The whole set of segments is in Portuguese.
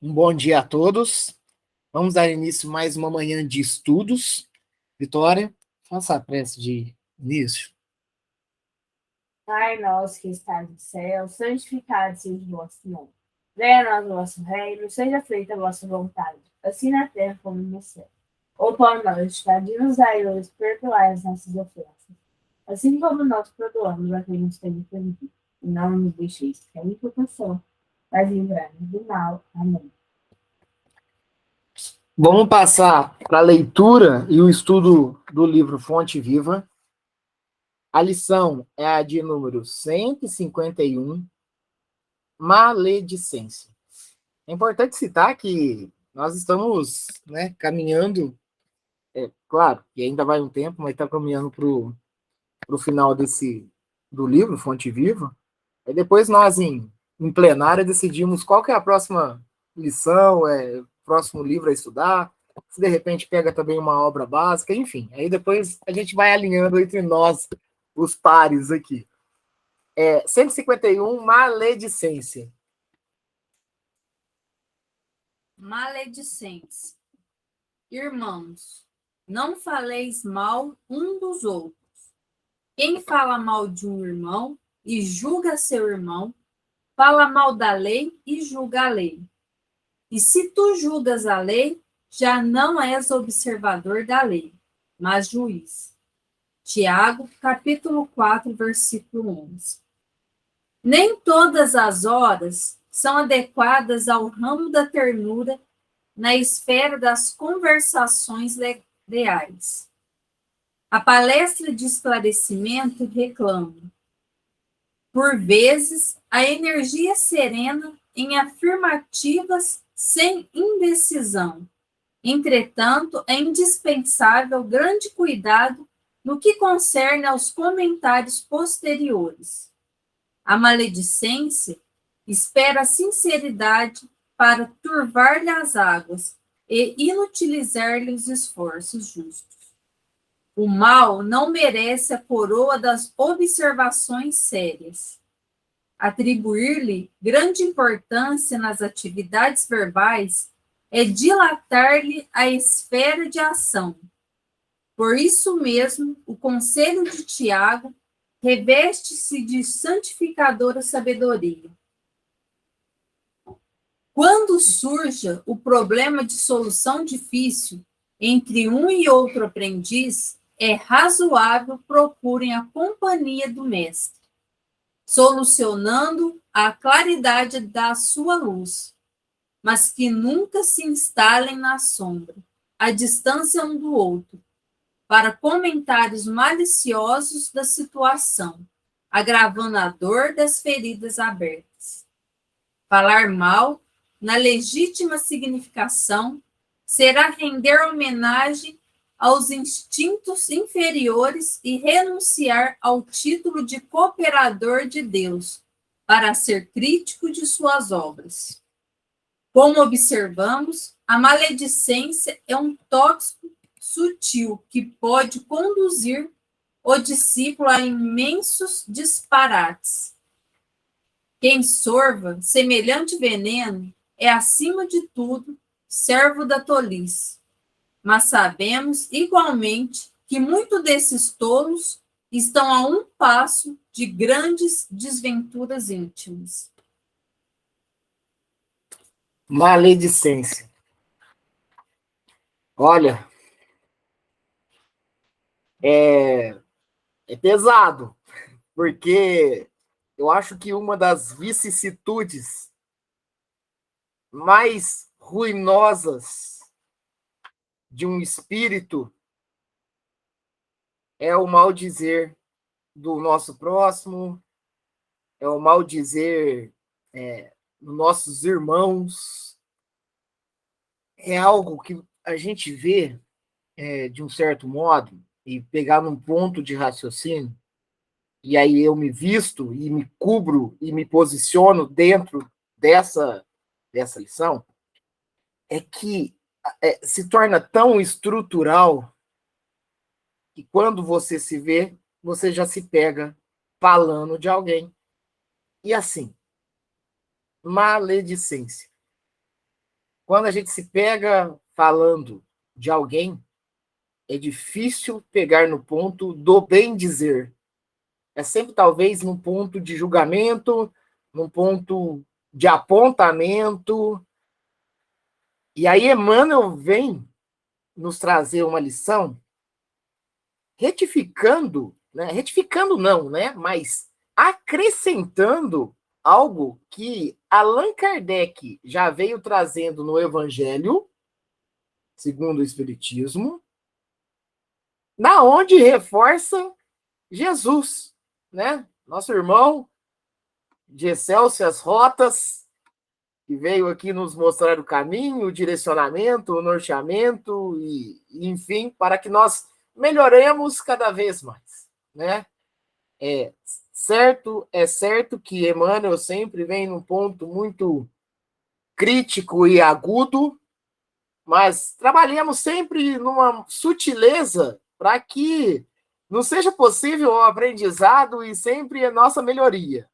Um bom dia a todos. Vamos dar início a mais uma manhã de estudos. Vitória, faça a prece de início. Pai nosso que estás no céu, santificado seja o vosso nome. Venha a nós o vosso reino, seja feita a vossa vontade, assim na terra como no céu. O pão nosso, nos dai hoje, perdoai as nossas ofensas, assim como nós perdoamos a quem nos tem ofendido. E não nos deixeis cair em tentação, mas livrai-nos do mal. Amém. Vamos passar para a leitura e o estudo do livro Fonte Viva. A lição é a de número 151, Maledicência. É importante citar que nós estamos, caminhando, claro, que ainda vai um tempo, mas está caminhando para o final do livro Fonte Viva. Aí depois nós, em plenária, decidimos qual que é a próxima lição, próximo livro a estudar, se de repente pega também uma obra básica, enfim. Aí depois a gente vai alinhando entre nós, os pares aqui. 151, Maledicência. Maledicentes. Irmãos, não faleis mal um dos outros. Quem fala mal de um irmão e julga seu irmão, fala mal da lei e julga a lei. E se tu julgas a lei, já não és observador da lei, mas juiz. Tiago, capítulo 4, versículo 11. Nem todas as horas são adequadas ao ramo da ternura na esfera das conversações leais. A palestra de esclarecimento reclama, por vezes, a energia serena em afirmativas sem indecisão. Entretanto, é indispensável grande cuidado no que concerne aos comentários posteriores. A maledicência espera a sinceridade para turvar-lhe as águas e inutilizar-lhe os esforços justos. O mal não merece a coroa das observações sérias. Atribuir-lhe grande importância nas atividades verbais é dilatar-lhe a esfera de ação. Por isso mesmo, o conselho de Tiago reveste-se de santificadora sabedoria. Quando surja o problema de solução difícil entre um e outro aprendiz, é razoável procurem a companhia do mestre, solucionando a claridade da sua luz, mas que nunca se instalem na sombra, à distância um do outro, para comentários maliciosos da situação, agravando a dor das feridas abertas. Falar mal, na legítima significação, será render homenagem aos instintos inferiores e renunciar ao título de cooperador de Deus, para ser crítico de suas obras. Como observamos, a maledicência é um tóxico sutil que pode conduzir o discípulo a imensos disparates. Quem sorva semelhante veneno é, acima de tudo, servo da tolice. Mas sabemos, igualmente, que muitos desses tolos estão a um passo de grandes desventuras íntimas. Maledicência. Olha, é pesado, porque eu acho que uma das vicissitudes mais ruinosas de um espírito é o maldizer do nosso próximo, é o maldizer dos nossos irmãos. É algo que a gente vê, de um certo modo, e pegar num ponto de raciocínio, e aí eu me visto e me cubro e me posiciono dentro dessa lição, é que se torna tão estrutural que quando você se vê, você já se pega falando de alguém. E assim, maledicência. quando a gente se pega falando de alguém, é difícil pegar no ponto do bem dizer. É sempre, talvez, num ponto de julgamento, num ponto de apontamento. E aí, Emmanuel vem nos trazer uma lição, retificando, né? Retificando não, né? Mas acrescentando algo que Allan Kardec já veio trazendo no Evangelho, segundo o Espiritismo, na onde reforça Jesus, né? Nosso irmão de Excelsias Rotas, que veio aqui nos mostrar o caminho, o direcionamento, o norteamento, enfim, para que nós melhoremos cada vez mais, né? É certo que Emmanuel sempre vem num ponto muito crítico e agudo, mas trabalhamos sempre numa sutileza para que não seja possível o aprendizado e sempre a nossa melhoria.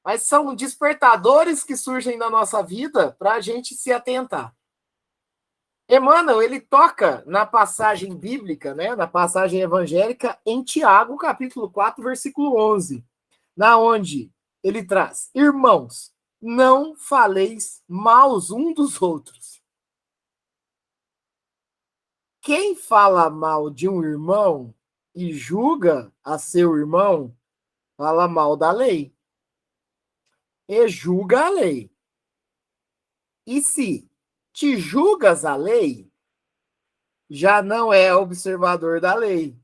Mas são despertadores que surgem na nossa vida para a gente se atentar. Emmanuel, ele toca na passagem bíblica, né, na passagem evangélica, em Tiago, capítulo 4, versículo 11, na onde ele traz: irmãos, não faleis maus um dos outros. Quem fala mal de um irmão e julga a seu irmão, fala mal da lei. E julga a lei. E se te julgas a lei, já não é observador da lei,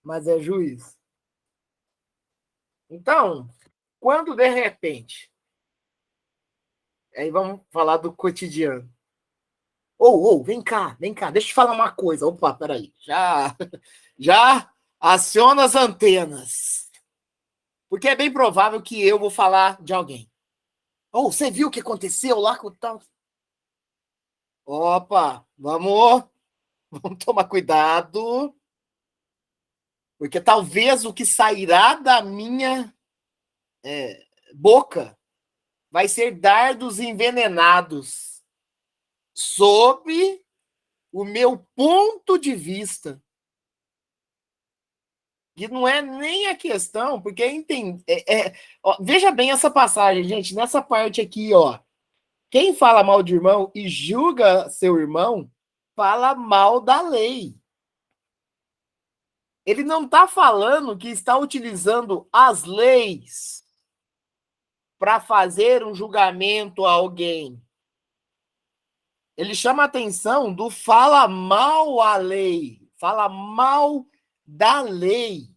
mas é juiz. Então, quando de repente, aí vamos falar do cotidiano. Vem cá, deixa eu te falar uma coisa. Opa, peraí, já aciona as antenas. Porque é bem provável que eu vou falar de alguém. Você viu o que aconteceu lá com o tal? Opa, vamos tomar cuidado, porque talvez o que sairá da minha boca vai ser dardos envenenados sob o meu ponto de vista. E não é nem a questão, porque veja bem essa passagem, gente, nessa parte aqui, ó. Quem fala mal de irmão e julga seu irmão, fala mal da lei. Ele não está falando que está utilizando as leis para fazer um julgamento a alguém. Ele chama a atenção do fala mal a lei, fala mal da lei.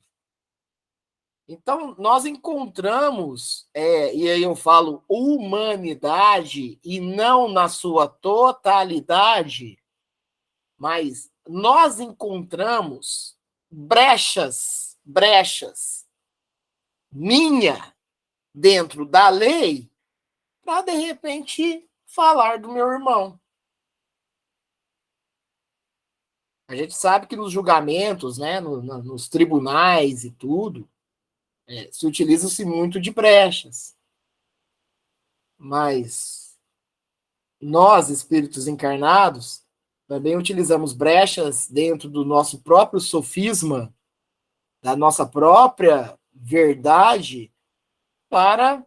Então, nós encontramos, e aí eu falo humanidade, e não na sua totalidade, mas nós encontramos brechas minha dentro da lei para, de repente, falar do meu irmão. A gente sabe que nos julgamentos, né, nos tribunais e tudo, se utiliza-se muito de brechas. Mas nós, espíritos encarnados, também utilizamos brechas dentro do nosso próprio sofisma, da nossa própria verdade, para,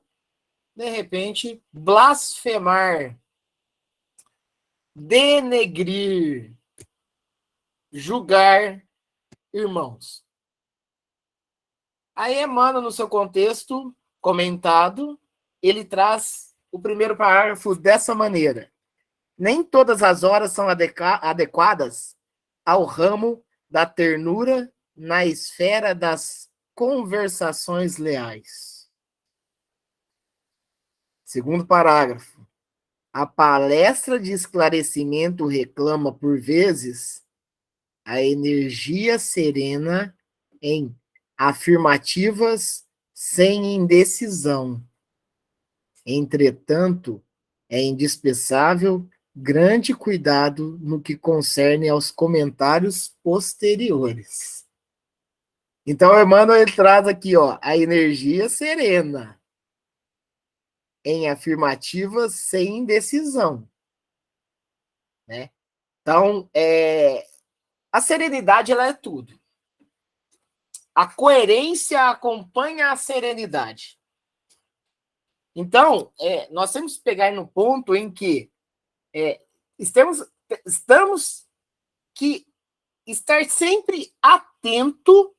de repente, blasfemar, denegrir, julgar irmãos. Aí Emmanuel, no seu contexto comentado, ele traz o primeiro parágrafo dessa maneira: nem todas as horas são adequadas ao ramo da ternura na esfera das conversações leais. Segundo parágrafo: a palestra de esclarecimento reclama, por vezes, a energia serena em afirmativas sem indecisão. Entretanto, é indispensável grande cuidado no que concerne aos comentários posteriores. Então, Emmanuel, ele traz aqui, ó, a energia serena em afirmativas sem indecisão. né? Então, a serenidade, ela é tudo. A coerência acompanha a serenidade. Então, nós temos que pegar no ponto em que estamos que estar sempre atento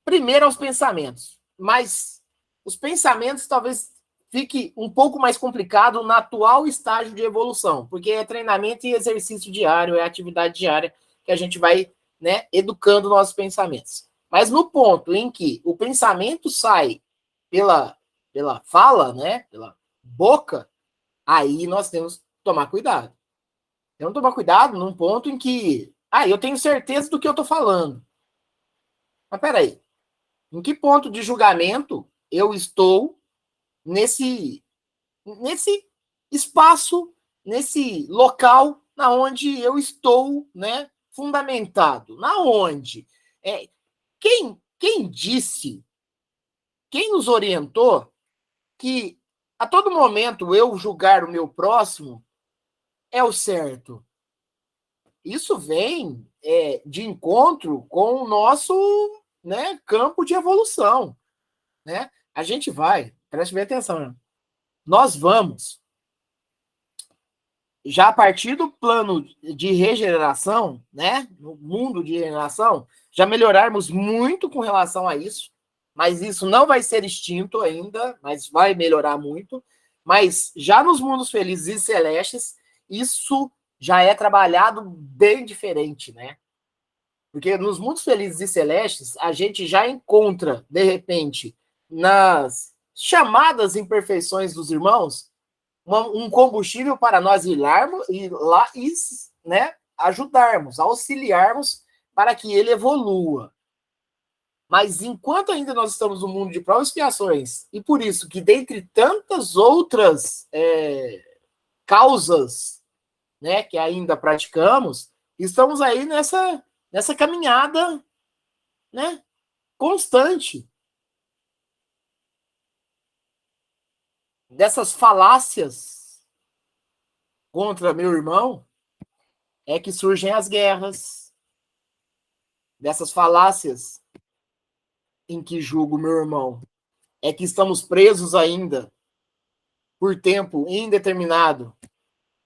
primeiro aos pensamentos, mas os pensamentos talvez fique um pouco mais complicado no atual estágio de evolução, porque é treinamento e exercício diário, é atividade diária que a gente vai, né, educando nossos pensamentos. Mas no ponto em que o pensamento sai pela fala, né, pela boca, aí nós temos que tomar cuidado. Temos que tomar cuidado num ponto em que, eu tenho certeza do que eu estou falando. Mas peraí, em que ponto de julgamento eu estou nesse espaço, nesse local na onde eu estou, né, fundamentado? Na onde? Quem disse, quem nos orientou que a todo momento eu julgar o meu próximo é o certo? Isso vem de encontro com o nosso, né, campo de evolução, né? A gente vai, preste bem atenção, né? Nós vamos, já a partir do plano de regeneração, né, no mundo de regeneração, já melhorarmos muito com relação a isso, mas isso não vai ser extinto ainda, mas vai melhorar muito. Mas já nos mundos felizes e celestes, isso já é trabalhado bem diferente, né? Porque nos mundos felizes e celestes, a gente já encontra, de repente, nas chamadas imperfeições dos irmãos, um combustível para nós ir lá e, né, ajudarmos, auxiliarmos para que ele evolua. Mas enquanto ainda nós estamos no mundo de provas e expiações, e por isso que dentre tantas outras causas, né, que ainda praticamos, estamos aí nessa caminhada, né, constante dessas falácias contra meu irmão, é que surgem as guerras, dessas falácias em que julgo meu irmão, é que estamos presos ainda por tempo indeterminado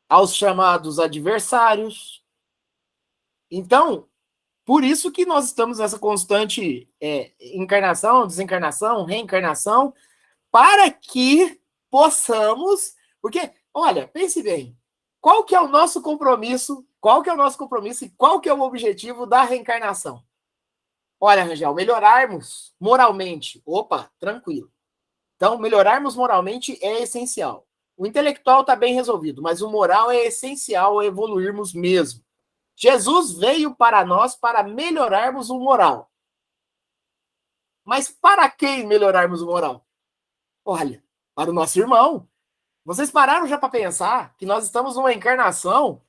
aos chamados adversários. Então, por isso que nós estamos nessa constante encarnação, desencarnação, reencarnação, para que possamos... Porque, olha, pense bem, qual que é o nosso compromisso? Qual que é o nosso compromisso e qual que é o objetivo da reencarnação? Olha, Rangel, melhorarmos moralmente. Opa, tranquilo. Então, melhorarmos moralmente é essencial. O intelectual está bem resolvido, mas o moral é essencial evoluirmos mesmo. Jesus veio para nós para melhorarmos o moral. Mas para quem melhorarmos o moral? Olha, para o nosso irmão. Vocês pararam já para pensar que nós estamos numa encarnação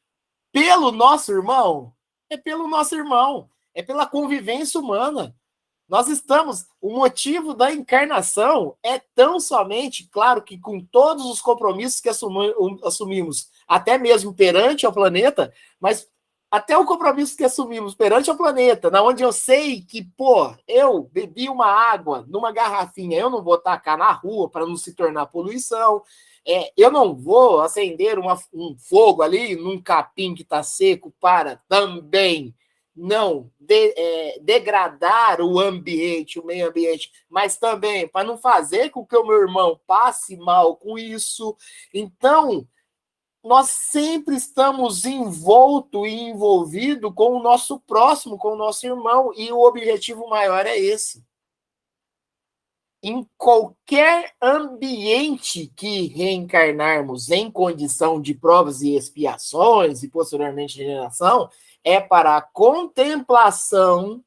pelo nosso irmão? É pelo nosso irmão. É pela convivência humana. Nós estamos... O motivo da encarnação é tão somente, claro que com todos os compromissos que assumimos, até mesmo perante ao planeta, mas até o compromisso que assumimos perante ao planeta, na onde eu sei que, eu bebi uma água numa garrafinha, eu não vou tacar na rua para não se tornar poluição, eu não vou acender um fogo ali num capim que está seco para também não degradar o ambiente, o meio ambiente, mas também para não fazer com que o meu irmão passe mal com isso. Então, nós sempre estamos envolto e envolvido com o nosso próximo, com o nosso irmão, e o objetivo maior é esse. Em qualquer ambiente que reencarnarmos em condição de provas e expiações, e posteriormente regeneração, é para a contemplação,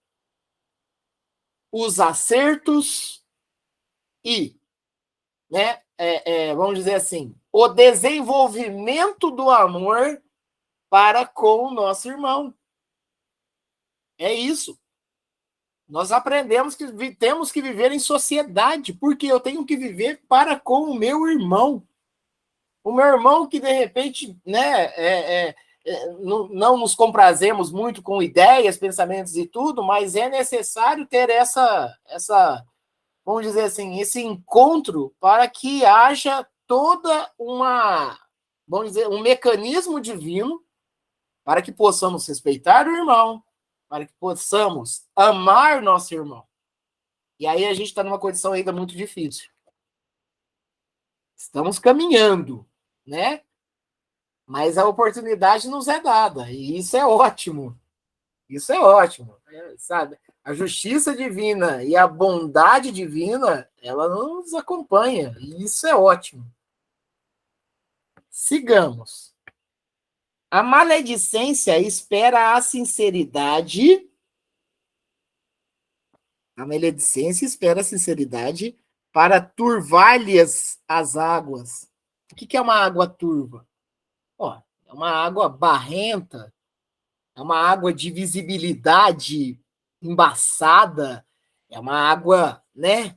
os acertos e, né, vamos dizer assim, o desenvolvimento do amor para com o nosso irmão. É isso. Nós aprendemos que temos que viver em sociedade, porque eu tenho que viver para com o meu irmão. O meu irmão que, de repente, né, não nos comprazemos muito com ideias, pensamentos e tudo, mas é necessário ter vamos dizer assim, esse encontro para que haja toda vamos dizer, um mecanismo divino para que possamos respeitar o irmão, para que possamos amar nosso irmão. E aí a gente está numa condição ainda muito difícil. Estamos caminhando, né? Mas a oportunidade nos é dada, e isso é ótimo. Isso é ótimo, sabe? A justiça divina e a bondade divina, ela nos acompanha, e isso é ótimo. Sigamos. A maledicência espera a sinceridade. A maledicência espera a sinceridade para turvar-lhes as águas. O que é uma água turva? Ó, é uma água barrenta, é uma água de visibilidade embaçada, é uma água, né?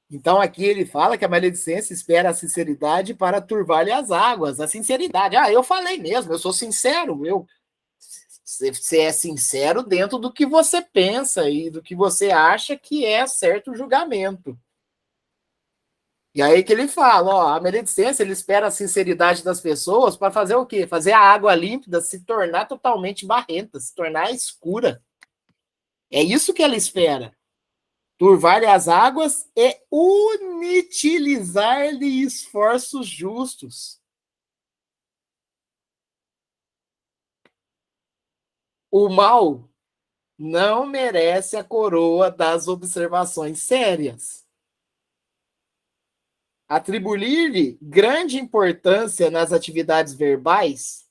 Então aqui ele fala que a maledicência espera a sinceridade para turvar-lhe as águas. A sinceridade. Ah, eu falei mesmo, eu sou sincero. Você é sincero dentro do que você pensa e do que você acha que é certo julgamento. E aí que ele fala, ó, a maledicência, ele espera a sinceridade das pessoas para fazer o quê? Fazer a água límpida se tornar totalmente barrenta, se tornar escura. É isso que ela espera. Turvar-lhe as águas e inutilizar-lhe esforços justos. O mal não merece a coroa das observações sérias. Atribuir-lhe grande importância nas atividades verbais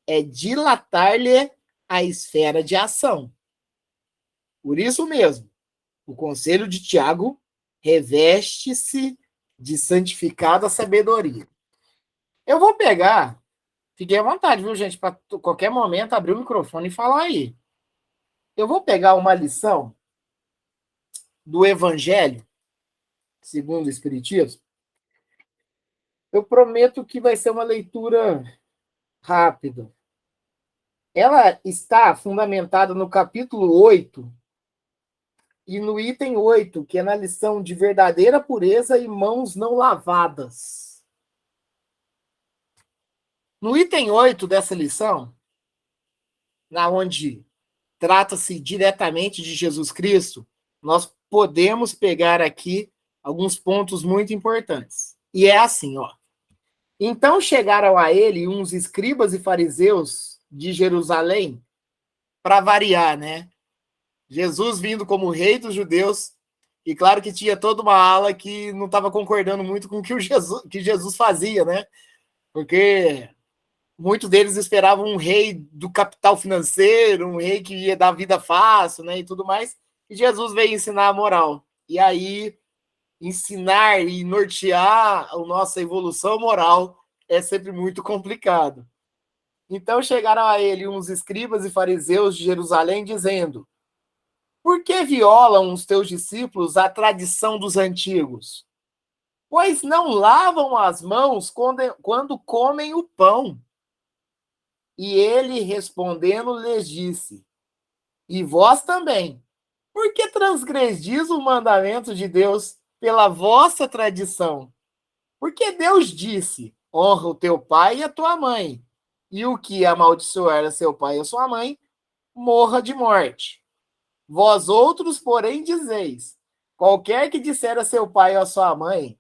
é dilatar-lhe a esfera de ação. Por isso mesmo, o conselho de Tiago reveste-se de santificada sabedoria. Eu vou pegar, fiquei à vontade, viu, gente, para qualquer momento abrir o microfone e falar aí. Eu vou pegar uma lição do Evangelho, segundo o Espiritismo. Eu prometo que vai ser uma leitura rápida. Ela está fundamentada no capítulo 8 e no item 8, que é na lição de verdadeira pureza e mãos não lavadas. No item 8 dessa lição, na onde trata-se diretamente de Jesus Cristo, nós podemos pegar aqui alguns pontos muito importantes. E é assim, ó. Então chegaram a ele uns escribas e fariseus de Jerusalém, para variar, né? Jesus vindo como rei dos judeus, e claro que tinha toda uma ala que não estava concordando muito com o que Jesus fazia, né? Porque muitos deles esperavam um rei do capital financeiro, um rei que ia dar vida fácil, né, e tudo mais, e Jesus veio ensinar a moral. E aí, ensinar e nortear a nossa evolução moral é sempre muito complicado. Então chegaram a ele uns escribas e fariseus de Jerusalém, dizendo: por que violam os teus discípulos a tradição dos antigos? Pois não lavam as mãos quando comem o pão. E ele, respondendo, lhes disse: e vós também, por que transgredis o mandamento de Deus pela vossa tradição? Porque Deus disse: honra o teu pai e a tua mãe, e o que amaldiçoar a seu pai e a sua mãe, morra de morte. Vós outros, porém, dizeis: qualquer que disser a seu pai ou a sua mãe,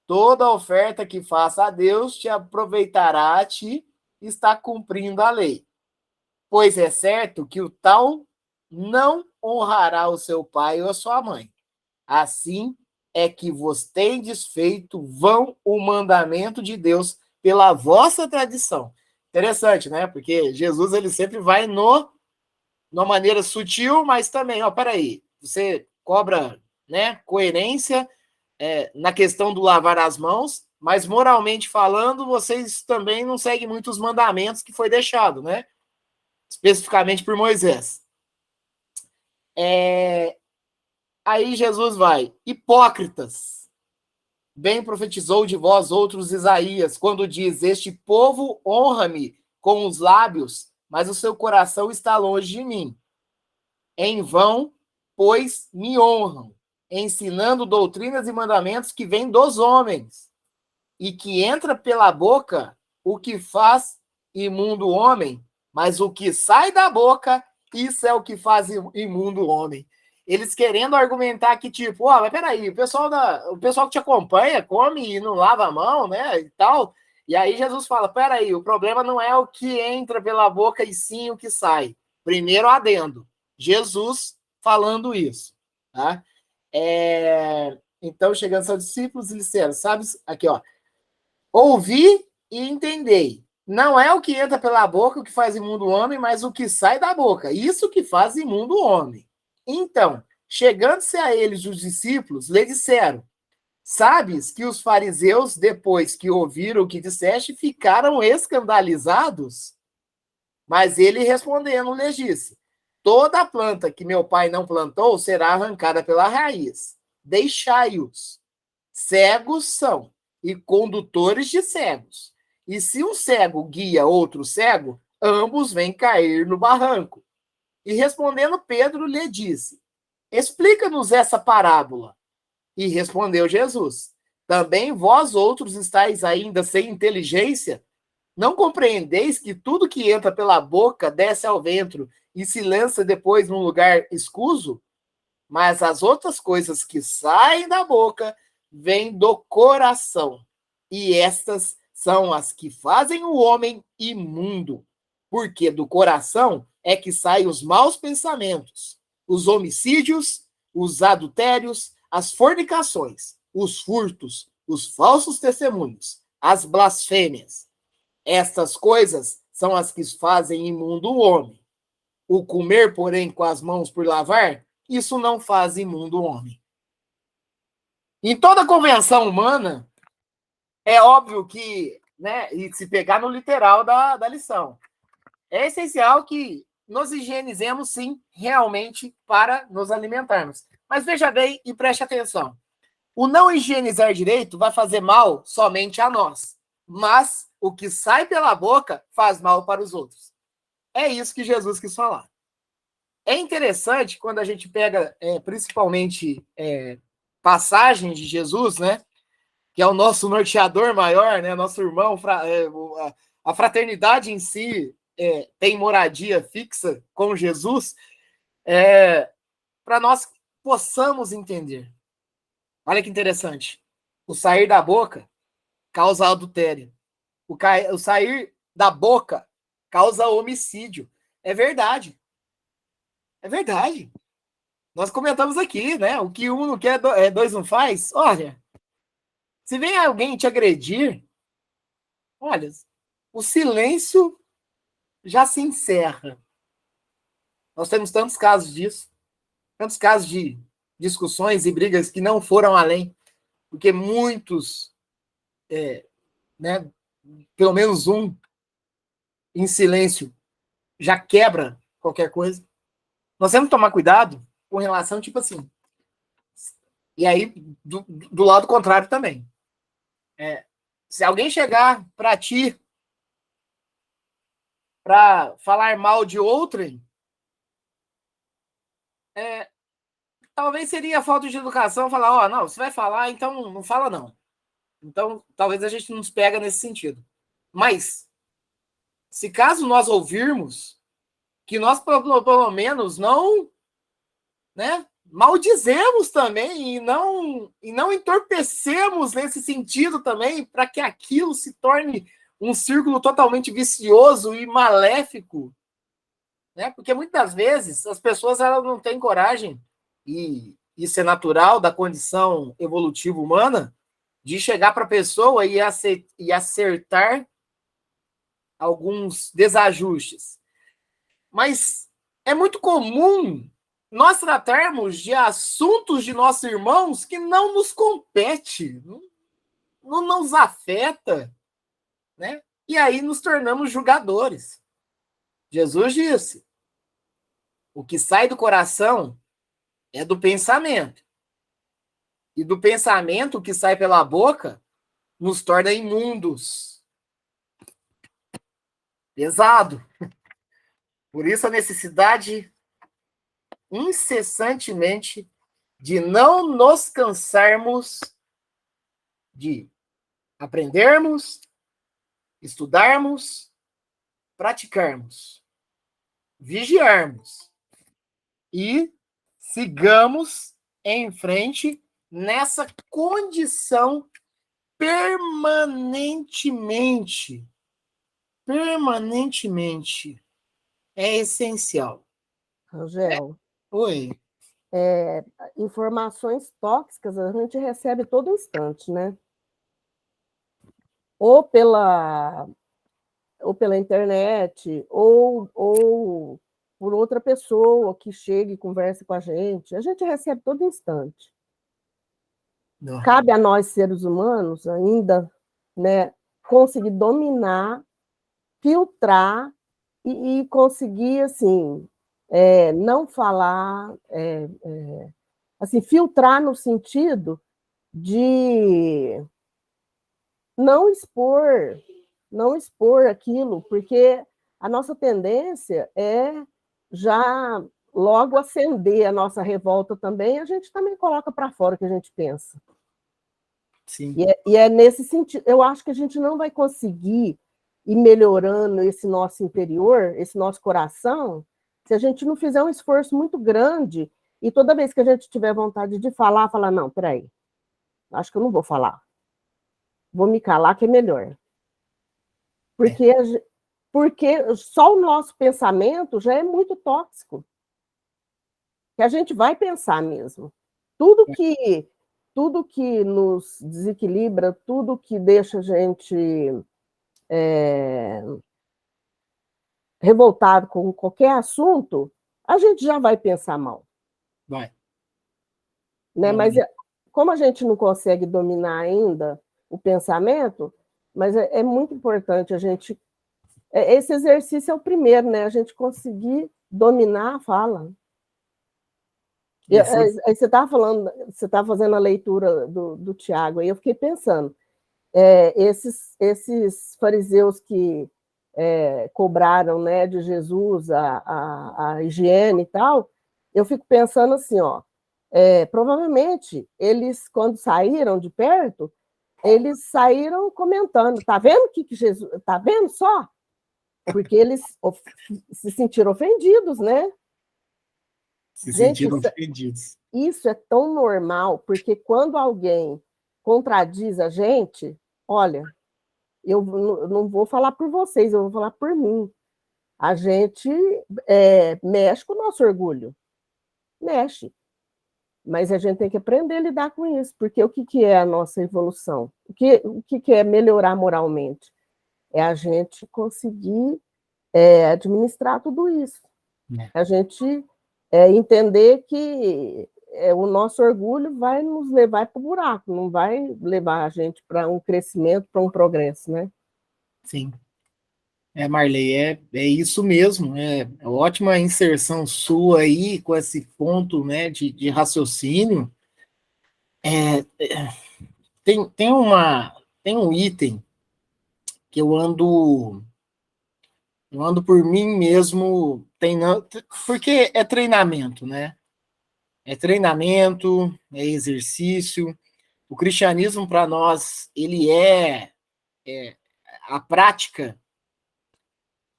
toda oferta que faça a Deus te aproveitará a ti, está cumprindo a lei. Pois é certo que o tal não honrará o seu pai ou a sua mãe. Assim é que vos tendes feito vão o mandamento de Deus pela vossa tradição. Interessante, né? Porque Jesus ele sempre vai numa maneira sutil, mas também, ó, peraí, você cobra, né, coerência na questão do lavar as mãos, mas moralmente falando, vocês também não seguem muitos mandamentos que foi deixado, né? Especificamente por Moisés. Aí Jesus vai, hipócritas, bem profetizou de vós outros Isaías, quando diz: este povo honra-me com os lábios, mas o seu coração está longe de mim. Em vão, pois me honram, ensinando doutrinas e mandamentos que vêm dos homens, e que entra pela boca o que faz imundo o homem, mas o que sai da boca, isso é o que faz imundo o homem. Eles querendo argumentar que, tipo, mas peraí, o pessoal que te acompanha come e não lava a mão, né, e tal. E aí Jesus fala, peraí, o problema não é o que entra pela boca, e sim o que sai. Primeiro adendo, Jesus falando isso, tá? Então, chegando aos discípulos, eles disseram, sabe, aqui, ó, ouvi e entendei. Não é o que entra pela boca o que faz imundo o homem, mas o que sai da boca. Isso que faz imundo o homem. Então, chegando-se a eles os discípulos, lhe disseram, sabes que os fariseus, depois que ouviram o que disseste, ficaram escandalizados? Mas ele respondendo, lhes disse, toda planta que meu pai não plantou será arrancada pela raiz. Deixai-os. Cegos são e condutores de cegos. E se um cego guia outro cego, ambos vêm cair no barranco. E respondendo Pedro, lhe disse, explica-nos essa parábola. E respondeu Jesus, também vós outros estáis ainda sem inteligência? Não compreendeis que tudo que entra pela boca desce ao ventre e se lança depois num lugar escuso? Mas as outras coisas que saem da boca vêm do coração, e estas são as que fazem o homem imundo, porque do coração é que saem os maus pensamentos, os homicídios, os adultérios, as fornicações, os furtos, os falsos testemunhos, as blasfêmias. Estas coisas são as que fazem imundo o homem. O comer, porém, com as mãos por lavar, isso não faz imundo o homem. Em toda convenção humana, é óbvio que, né, e se pegar no literal da lição, é essencial que nos higienizemos, sim, realmente, para nos alimentarmos. Mas veja bem e preste atenção. O não higienizar direito vai fazer mal somente a nós, mas o que sai pela boca faz mal para os outros. É isso que Jesus quis falar. É interessante quando a gente pega, principalmente, passagens de Jesus, né? Que é o nosso norteador maior, né? Nosso irmão, a fraternidade em si tem moradia fixa com Jesus, para nós possamos entender. Olha que interessante. O sair da boca causa adultério. O sair da boca causa homicídio. É verdade. É verdade. Nós comentamos aqui, né? O que um não quer, dois não faz. Olha, se vem alguém te agredir, olha, o silêncio já se encerra. Nós temos tantos casos disso, tantos casos de discussões e brigas que não foram além, porque muitos, né, pelo menos um, em silêncio, já quebra qualquer coisa. Nós temos que tomar cuidado com relação, tipo assim. E aí, do lado contrário também. Se alguém chegar para ti para falar mal de outrem, talvez seria falta de educação falar, não, você vai falar, então não fala não. Então, talvez a gente não nos pega nesse sentido. Mas, se caso nós ouvirmos, que nós, pelo menos, não, né, maldizemos também e não entorpecemos nesse sentido também, para que aquilo se torne um círculo totalmente vicioso e maléfico, né? Porque muitas vezes as pessoas elas não têm coragem, e isso é natural da condição evolutiva humana, de chegar para a pessoa e acertar alguns desajustes. Mas é muito comum nós tratarmos de assuntos de nossos irmãos que não nos compete, não nos afeta, né? E aí nos tornamos julgadores. Jesus disse, o que sai do coração é do pensamento. e do pensamento que sai pela boca nos torna imundos. Pesado. Por isso a necessidade incessantemente de não nos cansarmos de aprendermos, estudarmos, praticarmos, vigiarmos e sigamos em frente nessa condição permanentemente. Permanentemente. É essencial. Rangel, Oi. informações tóxicas a gente recebe todo instante, né? Ou pela internet, ou por outra pessoa que chega e conversa com a gente. A gente recebe todo instante. Não. Cabe a nós, seres humanos, ainda, né, conseguir dominar, filtrar e conseguir, assim, não falar, assim, filtrar no sentido de não expor aquilo, porque a nossa tendência é já logo acender a nossa revolta também, a gente também coloca para fora o que a gente pensa. Sim. E é nesse sentido, eu acho que a gente não vai conseguir ir melhorando esse nosso interior, esse nosso coração, se a gente não fizer um esforço muito grande e toda vez que a gente tiver vontade de falar, não, peraí, acho que eu não vou falar. Vou me calar que é melhor. Porque só o nosso pensamento já é muito tóxico. Que a gente vai pensar mesmo. Tudo que nos desequilibra, tudo que deixa a gente revoltado com qualquer assunto, a gente já vai pensar mal. Vai. Né? Mas como a gente não consegue dominar ainda o pensamento, mas é muito importante a gente... Esse exercício é o primeiro, né? A gente conseguir dominar a fala. Aí você estava falando, você estava fazendo a leitura do Tiago, aí eu fiquei pensando, esses fariseus que cobraram, né, de Jesus a higiene e tal, eu fico pensando assim, ó, provavelmente eles, quando saíram de perto, eles saíram comentando, tá vendo que Jesus, tá vendo só? Porque eles se sentiram ofendidos, né? Se Gente, sentiram ofendidos. Isso é tão normal, porque quando alguém contradiz a gente, olha, eu não vou falar por vocês, eu vou falar por mim. A gente mexe com o nosso orgulho. Mexe. Mas a gente tem que aprender a lidar com isso, porque o que é a nossa evolução? O que é melhorar moralmente? É a gente conseguir administrar tudo isso. A gente entender que o nosso orgulho vai nos levar para o buraco, não vai levar a gente para um crescimento, para um progresso, né? Sim. Marley, é isso mesmo. É ótima inserção sua aí com esse ponto, né, de raciocínio. Tem um item que eu ando por mim mesmo treinando, porque é treinamento, né? É treinamento, é exercício. O cristianismo, para nós, ele a prática,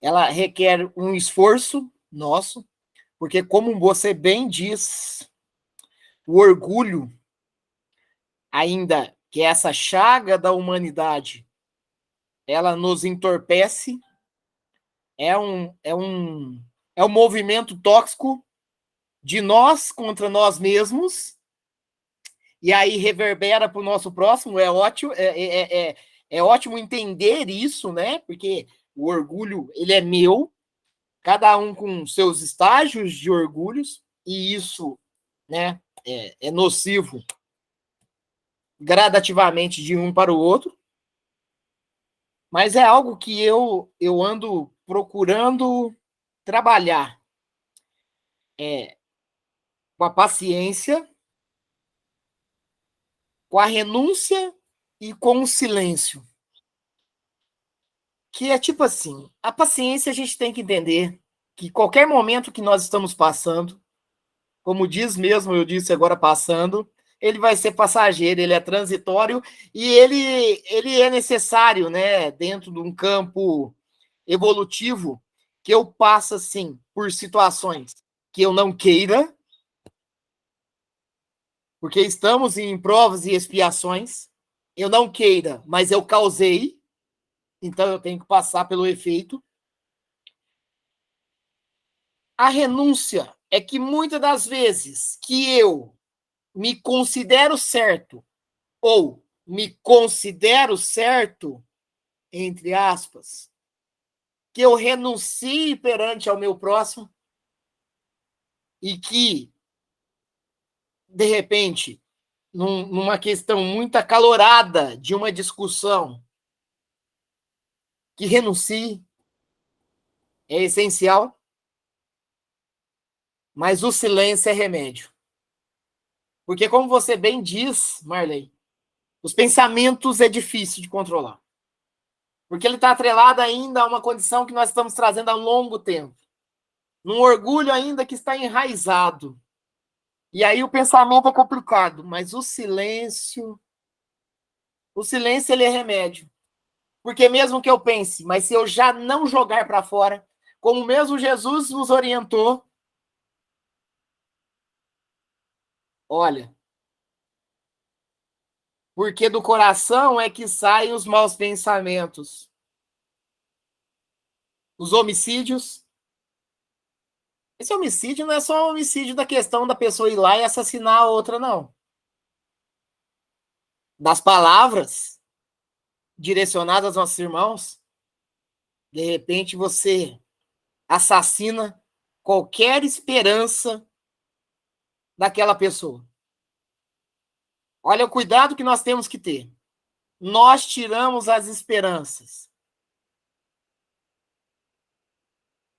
ela requer um esforço nosso, porque, como você bem diz, o orgulho, ainda que essa chaga da humanidade, ela nos entorpece, é um movimento tóxico de nós contra nós mesmos, e aí reverbera para o nosso próximo. É ótimo, é ótimo entender isso, né? Porque o orgulho, ele é meu, cada um com seus estágios de orgulhos, e isso, né, é nocivo gradativamente de um para o outro, mas é algo que eu ando procurando trabalhar com a paciência, com a renúncia e com o silêncio. Que é tipo assim, a paciência a gente tem que entender que qualquer momento que nós estamos passando, como diz mesmo, eu disse agora passando, ele vai ser passageiro, ele é transitório e ele é necessário, né, dentro de um campo evolutivo, que eu passo, assim, por situações que eu não queira, porque estamos em provas e expiações, eu não queira, mas eu causei, então eu tenho que passar pelo efeito. A renúncia é que muitas das vezes que eu me considero certo, ou me considero certo, entre aspas, que eu renuncie perante ao meu próximo e que, de repente, numa questão muito acalorada de uma discussão, que renuncie, é essencial, mas o silêncio é remédio. Porque, como você bem diz, Marley, os pensamentos é difícil de controlar. Porque ele está atrelado ainda a uma condição que nós estamos trazendo há longo tempo. Num orgulho ainda que está enraizado. E aí o pensamento é complicado, mas o silêncio ele é remédio. Porque mesmo que eu pense, mas se eu já não jogar para fora, como mesmo Jesus nos orientou, olha, porque do coração é que saem os maus pensamentos, os homicídios. Esse homicídio não é só um homicídio da questão da pessoa ir lá e assassinar a outra, não. Das palavras direcionadas aos nossos irmãos, de repente você assassina qualquer esperança daquela pessoa. Olha o cuidado que nós temos que ter. Nós tiramos as esperanças.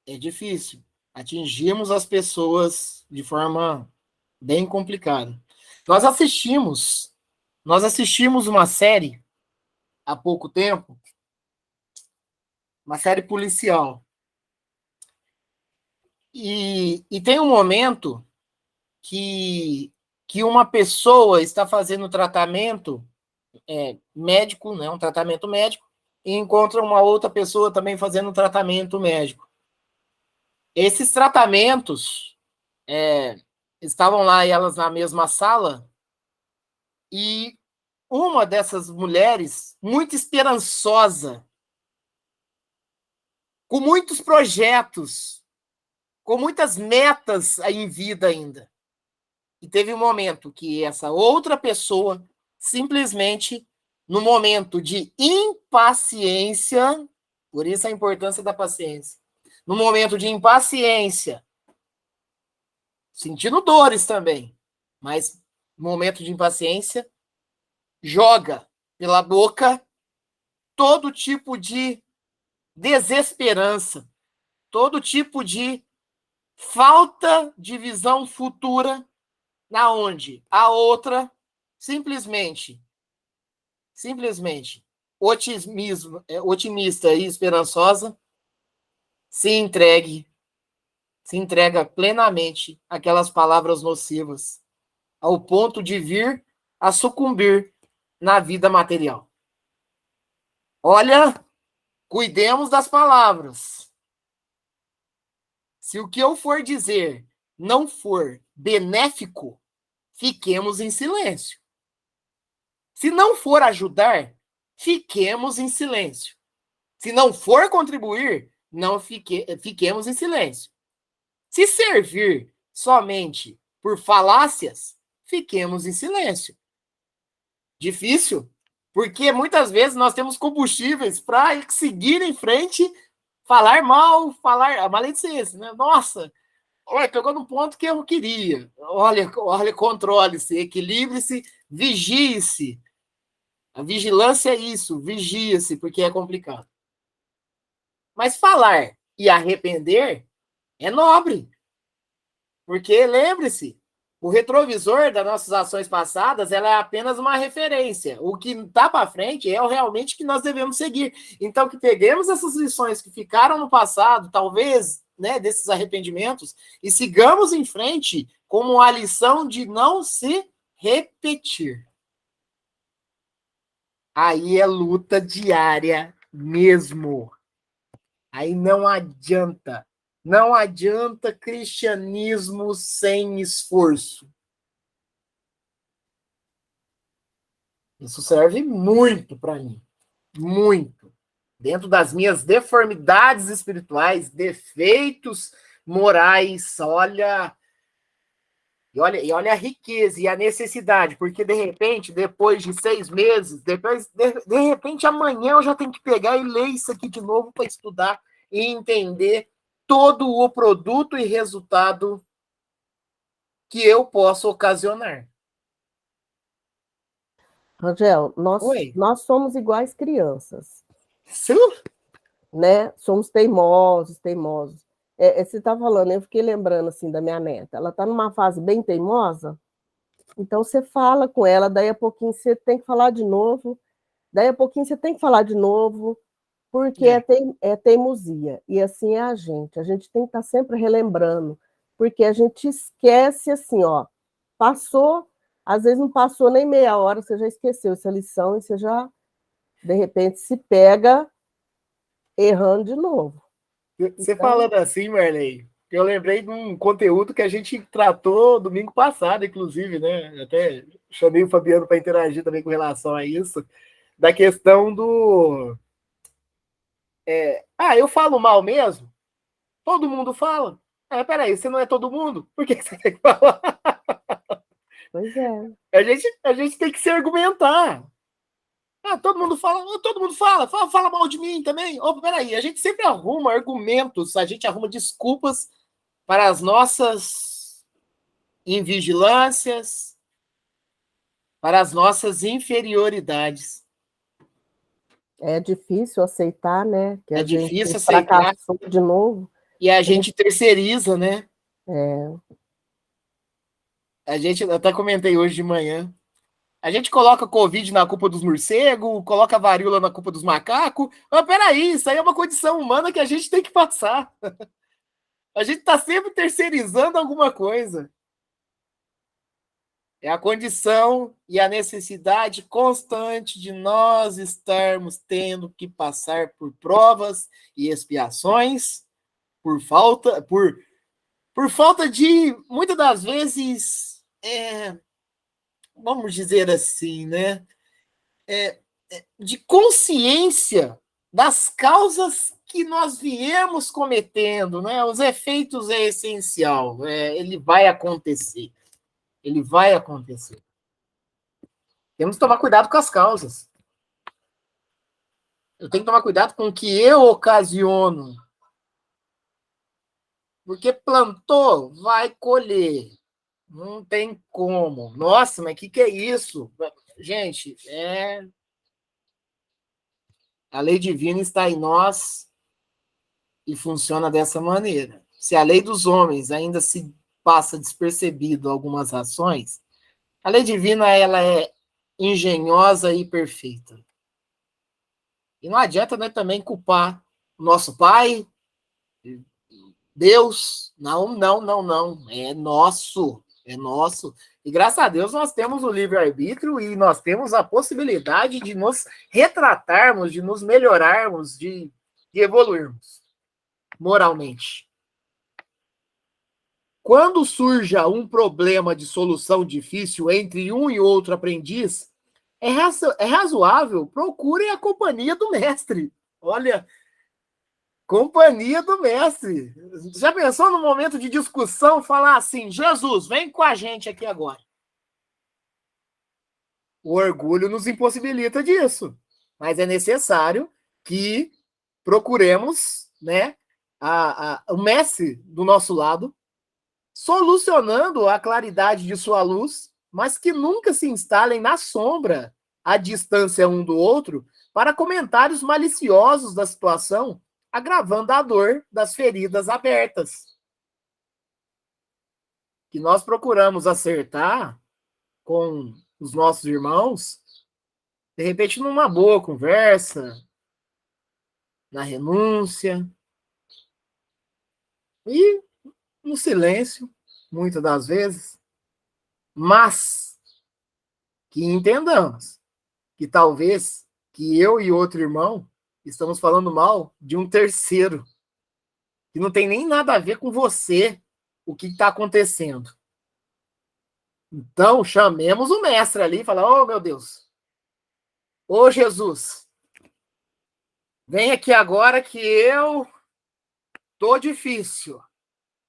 É difícil. Atingimos as pessoas de forma bem complicada. Nós assistimos uma série há pouco tempo, uma série policial. E tem um momento que uma pessoa está fazendo tratamento médico, né, um tratamento médico, e encontra uma outra pessoa também fazendo um tratamento médico. Esses tratamentos estavam lá elas na mesma sala, e uma dessas mulheres, muito esperançosa, com muitos projetos, com muitas metas em vida ainda. E teve um momento que essa outra pessoa, simplesmente, no momento de impaciência, por isso a importância da paciência, no momento de impaciência, sentindo dores também, mas no momento de impaciência, joga pela boca todo tipo de desesperança, todo tipo de falta de visão futura, na onde a outra simplesmente otimista e esperançosa se entrega plenamente àquelas palavras nocivas, ao ponto de vir a sucumbir na vida material. Olha, cuidemos das palavras. Se o que eu for dizer não for benéfico, fiquemos em silêncio. Se não for ajudar, fiquemos em silêncio. Se não for contribuir, fiquemos em silêncio. Se servir somente por falácias, fiquemos em silêncio. Difícil, porque muitas vezes nós temos combustíveis para seguir em frente, falar mal, falar a maledicência, né? Nossa, olha, pegou no ponto que eu queria. Olha, controle-se, equilibre-se, vigie-se. A vigilância é isso, vigia-se, porque é complicado. Mas falar e arrepender é nobre. Porque, lembre-se, O retrovisor das nossas ações passadas, ela é apenas uma referência. O que está para frente é realmente que nós devemos seguir. Então, que peguemos essas lições que ficaram no passado, talvez, né, desses arrependimentos, e sigamos em frente como a lição de não se repetir. Aí é luta diária mesmo. Aí não adianta. Não adianta cristianismo sem esforço. Isso serve muito para mim. Muito. Dentro das minhas deformidades espirituais, defeitos morais, olha... E olha a riqueza e a necessidade, porque de repente, depois de 6 meses, de repente amanhã eu já tenho que pegar e ler isso aqui de novo para estudar e entender todo o produto e resultado que eu posso ocasionar. Rangel, Oi. nós somos iguais crianças, Sim. né? Somos teimosos. Você está falando, eu fiquei lembrando assim da minha neta. Ela está numa fase bem teimosa, então você fala com ela, daí a pouquinho você tem que falar de novo, daí a pouquinho você tem que falar de novo, porque é teimosia. E assim é a gente. A gente tem que estar sempre relembrando, porque a gente esquece assim, ó, passou, às vezes não passou nem meia hora, você já esqueceu essa lição e você já, de repente, se pega errando de novo. Você Então, falando assim, Marley, eu lembrei de um conteúdo que a gente tratou domingo passado, inclusive, né? Até chamei o Fabiano para interagir também com relação a isso, da questão do... eu falo mal mesmo? Todo mundo fala. Peraí, você não é todo mundo? Por que você tem que falar? pois é. A gente tem que se argumentar. Todo mundo fala mal de mim também. Peraí, a gente sempre arruma argumentos, a gente arruma desculpas para as nossas invigilâncias, para as nossas inferioridades. É difícil aceitar, né? Que a gente difícil aceitar. Fracassou de novo. E a gente terceiriza, né? É. Eu até comentei hoje de manhã. A gente coloca Covid na culpa dos morcegos, coloca varíola na culpa dos macacos. Peraí, isso aí é uma condição humana que a gente tem que passar. A gente está sempre terceirizando alguma coisa. É a condição e a necessidade constante de nós estarmos tendo que passar por provas e expiações por falta de, muitas das vezes, vamos dizer assim, né? De consciência das causas que nós viemos cometendo, né? Os efeitos é essencial, ele vai acontecer. Ele vai acontecer. Temos que tomar cuidado com as causas. Eu tenho que tomar cuidado com o que eu ocasiono. Porque plantou, vai colher. Não tem como. Nossa, mas que é isso? Gente, a lei divina está em nós e funciona dessa maneira. Se a lei dos homens ainda se passa despercebido algumas ações, a lei divina ela é engenhosa e perfeita. E não adianta, né, também culpar o nosso pai, Deus. Não. É nosso. E graças a Deus nós temos o livre-arbítrio e nós temos a possibilidade de nos retratarmos, de nos melhorarmos, de evoluirmos moralmente. Quando surja um problema de solução difícil entre um e outro aprendiz, é razoável, procurem a companhia do mestre. Olha, companhia do mestre. Já pensou no momento de discussão falar assim, Jesus, vem com a gente aqui agora? O orgulho nos impossibilita disso, mas é necessário que procuremos, né, o mestre do nosso lado, solucionando a claridade de sua luz, mas que nunca se instalem na sombra, à distância um do outro, para comentários maliciosos da situação, agravando a dor das feridas abertas. que nós procuramos acertar com os nossos irmãos, de repente numa boa conversa, na renúncia e no silêncio, muitas das vezes, mas que entendamos que talvez que eu e outro irmão estamos falando mal de um terceiro, que não tem nem nada a ver com você, o que está acontecendo. Então, chamemos o mestre ali e fala, oh, meu Deus, ô Jesus, vem aqui agora que eu tô difícil.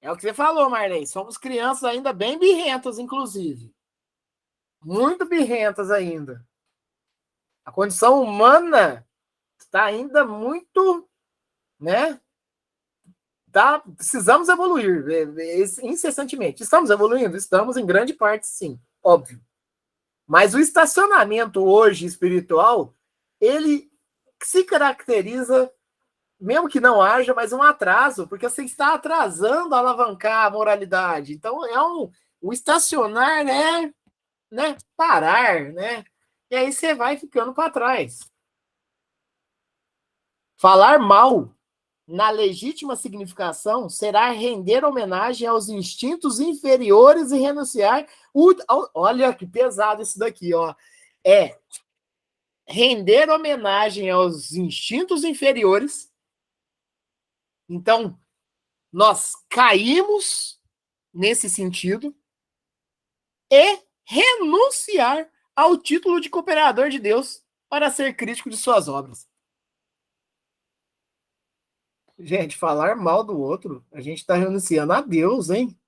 É o que você falou, Marley. Somos crianças ainda bem birrentas, inclusive. Muito birrentas ainda. A condição humana está ainda muito, né? Precisamos evoluir incessantemente. Estamos evoluindo? Estamos em grande parte, sim, óbvio. Mas o estacionamento hoje espiritual, ele se caracteriza, mesmo que não haja, mas um atraso, porque você está atrasando a alavancar a moralidade. Então, o estacionar, né? Parar, né? E aí você vai ficando para trás. Falar mal, na legítima significação, será render homenagem aos instintos inferiores e renunciar. Olha que pesado isso daqui, ó. É render homenagem aos instintos inferiores. Então, nós caímos nesse sentido e renunciar ao título de cooperador de Deus para ser crítico de suas obras. Gente, falar mal do outro, a gente está renunciando a Deus, hein?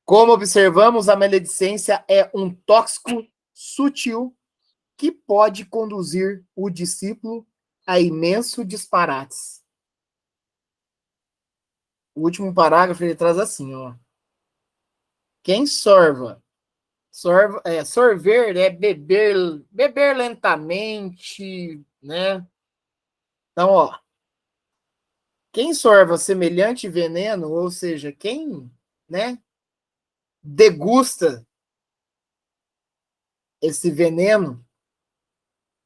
Como observamos, a maledicência é um tóxico sutil que pode conduzir o discípulo a imensos disparates. O último parágrafo ele traz assim, ó. Quem sorver é beber lentamente, né? Então, ó, quem sorva semelhante veneno, ou seja, quem, né, degusta esse veneno,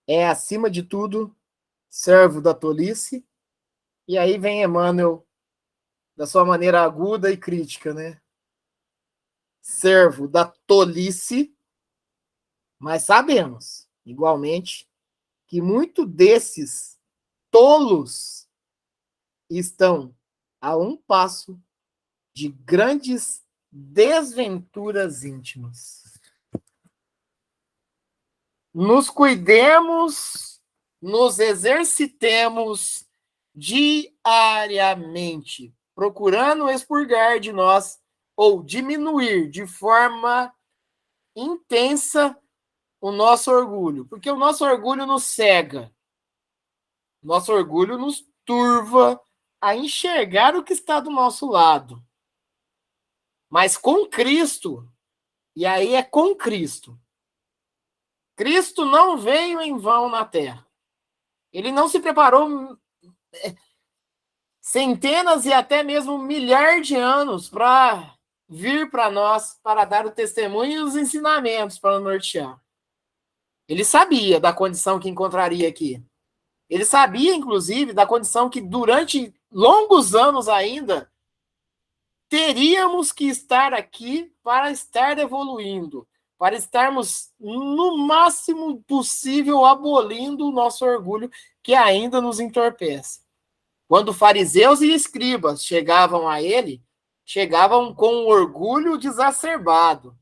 é, acima de tudo, servo da tolice. E aí vem Emmanuel, da sua maneira aguda e crítica, né? Servo da tolice, mas sabemos, igualmente, que muito desses tolos estão a um passo de grandes desventuras íntimas. Nos cuidemos, nos exercitemos diariamente, procurando expurgar de nós ou diminuir de forma intensa o nosso orgulho, porque o nosso orgulho nos cega, o nosso orgulho nos turva a enxergar o que está do nosso lado. Mas com Cristo, e aí é com Cristo, Cristo não veio em vão na Terra. Ele não se preparou centenas e até mesmo milhares de anos para vir para nós, para dar o testemunho e os ensinamentos para nortear. Ele sabia da condição que encontraria aqui. Ele sabia, inclusive, da condição que durante longos anos ainda teríamos que estar aqui para estar evoluindo, para estarmos no máximo possível abolindo o nosso orgulho que ainda nos entorpece. Quando fariseus e escribas chegavam a ele, chegavam com um orgulho desacerbado.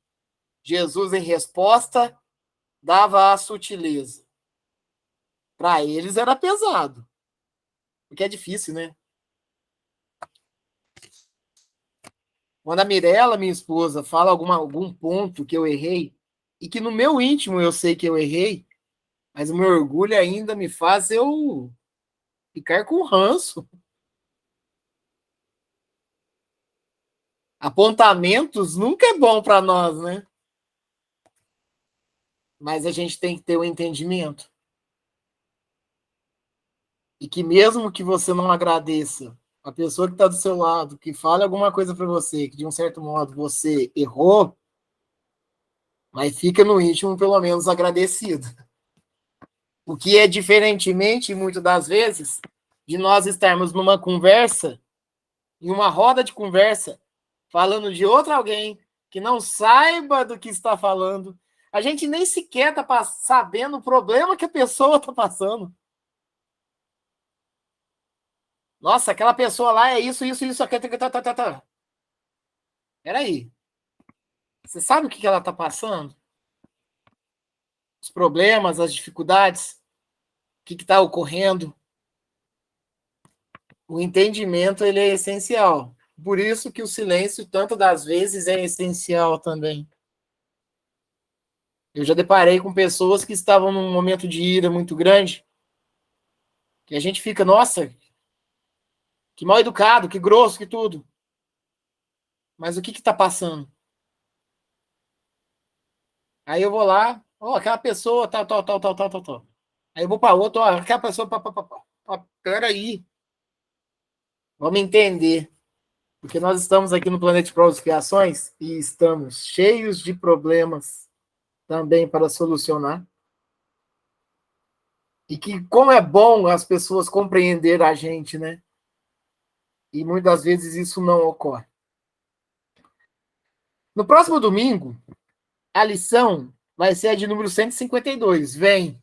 Jesus, em resposta, dava a sutileza. Para eles era pesado, porque é difícil, né? Quando a Mirella, minha esposa, fala algum ponto que eu errei, e que no meu íntimo eu sei que eu errei, mas o meu orgulho ainda me faz eu ficar com ranço. Apontamentos nunca é bom para nós, né? Mas a gente tem que ter o entendimento. E que mesmo que você não agradeça a pessoa que está do seu lado, que fala alguma coisa para você, que de um certo modo você errou, mas fica no íntimo pelo menos agradecido. O que é diferentemente, muitas das vezes, de nós estarmos numa conversa, em uma roda de conversa, falando de outro alguém que não saiba do que está falando. A gente nem sequer está sabendo o problema que a pessoa está passando. Nossa, aquela pessoa lá é isso, aqui. Peraí. Você sabe o que ela está passando? Os problemas, as dificuldades, o que está ocorrendo? O entendimento ele é essencial. Por isso que o silêncio, tanto das vezes, é essencial também. Eu já deparei com pessoas que estavam num momento de ira muito grande, que a gente fica, nossa, que mal educado, que grosso, que tudo. Mas o que está passando? Aí eu vou lá, aquela pessoa, tal. Aí eu vou para outra, aquela pessoa, peraí. Vamos entender. Porque nós estamos aqui no Planeta de Provas e Criações e estamos cheios de problemas também para solucionar. E que como é bom as pessoas compreender a gente, né? E muitas vezes isso não ocorre. No próximo domingo, a lição vai ser a de número 152. Vem.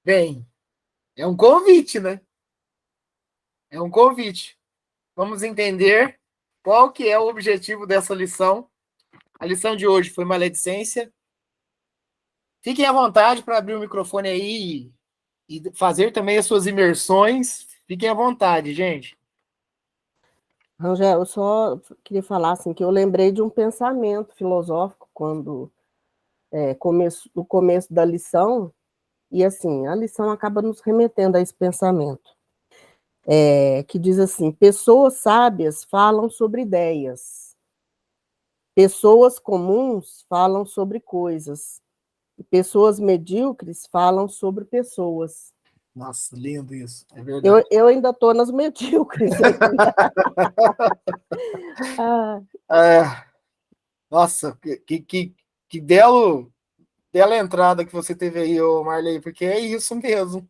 Vem. É um convite, né? É um convite. Vamos entender qual que é o objetivo dessa lição. A lição de hoje foi maledicência. Fiquem à vontade para abrir o microfone aí e fazer também as suas imersões. Fiquem à vontade, gente. Rangel, eu só queria falar assim, que eu lembrei de um pensamento filosófico quando no começo da lição, e assim, a lição acaba nos remetendo a esse pensamento, que diz assim: pessoas sábias falam sobre ideias, pessoas comuns falam sobre coisas, e pessoas medíocres falam sobre pessoas. Nossa, lindo isso, é verdade. Eu ainda estou nas medíocres. Nossa, que bela entrada que você teve aí, ô Marley, porque é isso mesmo.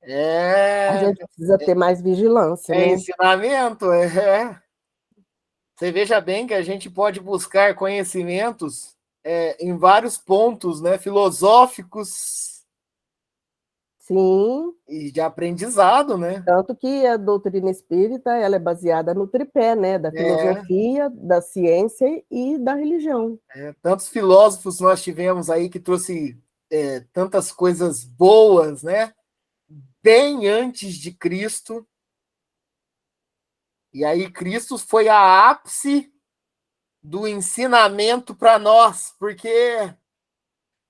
A gente precisa ter mais vigilância, né? Ensinamento, Você veja bem que a gente pode buscar conhecimentos em vários pontos, né, filosóficos. Sim. E de aprendizado, né? Tanto que a doutrina espírita ela é baseada no tripé, né? Da filosofia, da ciência e da religião. Tantos filósofos nós tivemos aí que trouxe tantas coisas boas, né? Bem antes de Cristo. E aí Cristo foi a ápice do ensinamento para nós, porque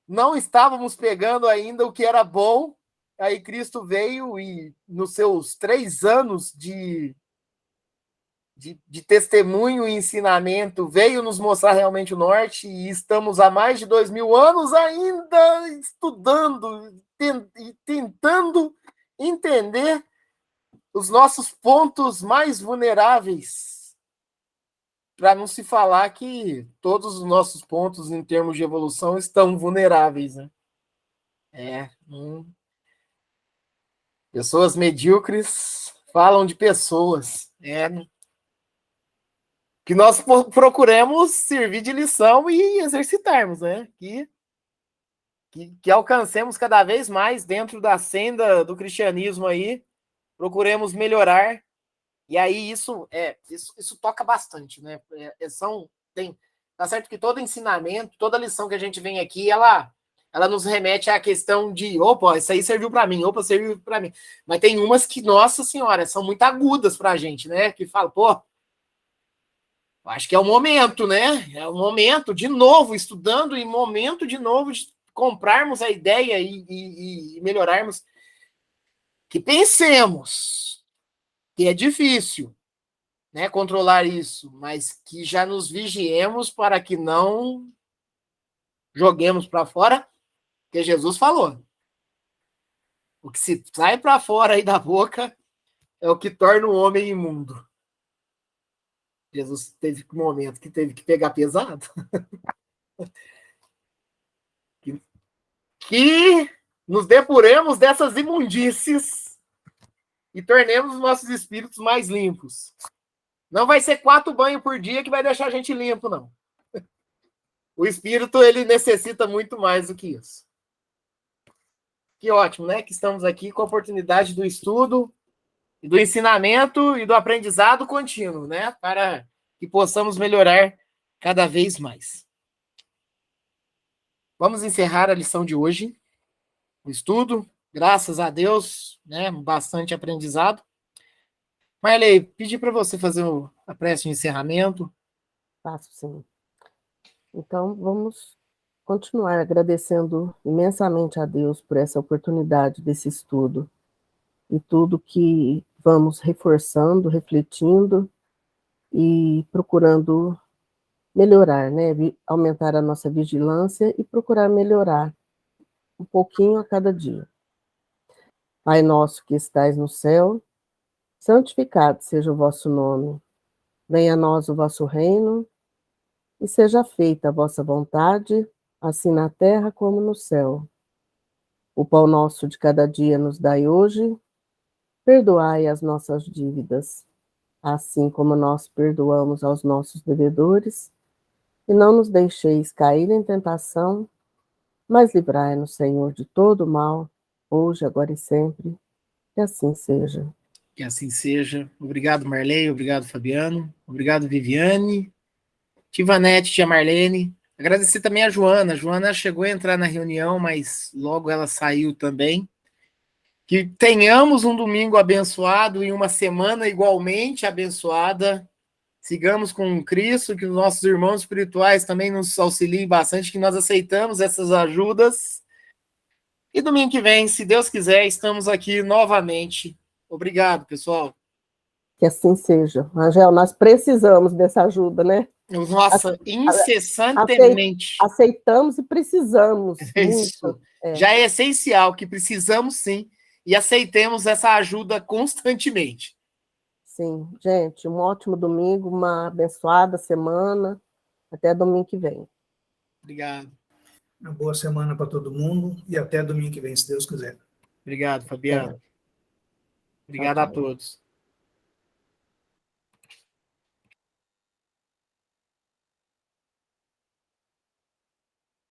não estávamos pegando ainda o que era bom. Aí Cristo veio e nos seus 3 anos de testemunho e ensinamento veio nos mostrar realmente o norte, e estamos há mais de 2000 anos ainda estudando e tentando entender os nossos pontos mais vulneráveis, para não se falar que todos os nossos pontos em termos de evolução estão vulneráveis, né? Pessoas medíocres falam de pessoas, que nós procuremos servir de lição e exercitarmos, né? Que alcancemos cada vez mais dentro da senda do cristianismo aí, procuremos melhorar. E aí isso toca bastante, né? Tá certo que todo ensinamento, toda lição que a gente vem aqui, ela nos remete à questão de, opa, isso aí serviu para mim, opa, serviu para mim. Mas tem umas que, nossa senhora, são muito agudas para a gente, né? Que fala, pô, acho que é o momento, né? É o momento, de novo, estudando, e momento de novo de comprarmos a ideia e melhorarmos. Que pensemos que é difícil, né, controlar isso, mas que já nos vigiemos para que não joguemos para fora, que Jesus falou. O que se sai para fora aí da boca é o que torna o homem imundo. Jesus teve um momento que teve que pegar pesado. Que nos depuremos dessas imundícies e tornemos os nossos espíritos mais limpos. Não vai ser 4 banhos por dia que vai deixar a gente limpo, não. O espírito, ele necessita muito mais do que isso. Que ótimo, né? Que estamos aqui com a oportunidade do estudo, do ensinamento e do aprendizado contínuo, né? Para que possamos melhorar cada vez mais. Vamos encerrar a lição de hoje, o estudo. Graças a Deus, né? Bastante aprendizado. Marley, pedi para você fazer a prece de encerramento. Faço sim. Então, vamos continuar agradecendo imensamente a Deus por essa oportunidade desse estudo e tudo que vamos reforçando, refletindo e procurando melhorar, né? Aumentar a nossa vigilância e procurar melhorar um pouquinho a cada dia. Pai nosso que estais no céu, santificado seja o vosso nome. Venha a nós o vosso reino e seja feita a vossa vontade, assim na terra como no céu. O pão nosso de cada dia nos dai hoje, perdoai as nossas dívidas, assim como nós perdoamos aos nossos devedores, e não nos deixeis cair em tentação, mas livrai-nos, Senhor, de todo mal, hoje, agora e sempre, que assim seja. Que assim seja. Obrigado, Marley. Obrigado, Fabiano. Obrigado, Viviane. Tivanete, tia Marlene. Agradecer também a Joana. A Joana chegou a entrar na reunião, mas logo ela saiu também. Que tenhamos um domingo abençoado e uma semana igualmente abençoada. Sigamos com Cristo, que os nossos irmãos espirituais também nos auxiliem bastante, que nós aceitamos essas ajudas. E domingo que vem, se Deus quiser, estamos aqui novamente. Obrigado, pessoal. Que assim seja. Angel, nós precisamos dessa ajuda, né? Nossa, incessantemente. Aceitamos e precisamos. Isso. Muito. Já é essencial que precisamos sim e aceitemos essa ajuda constantemente. Sim, gente, um ótimo domingo, uma abençoada semana. Até domingo que vem. Obrigado. Uma boa semana para todo mundo e até domingo que vem, se Deus quiser. Obrigado, Fabiano. Obrigado Tchau, a tchau. todos.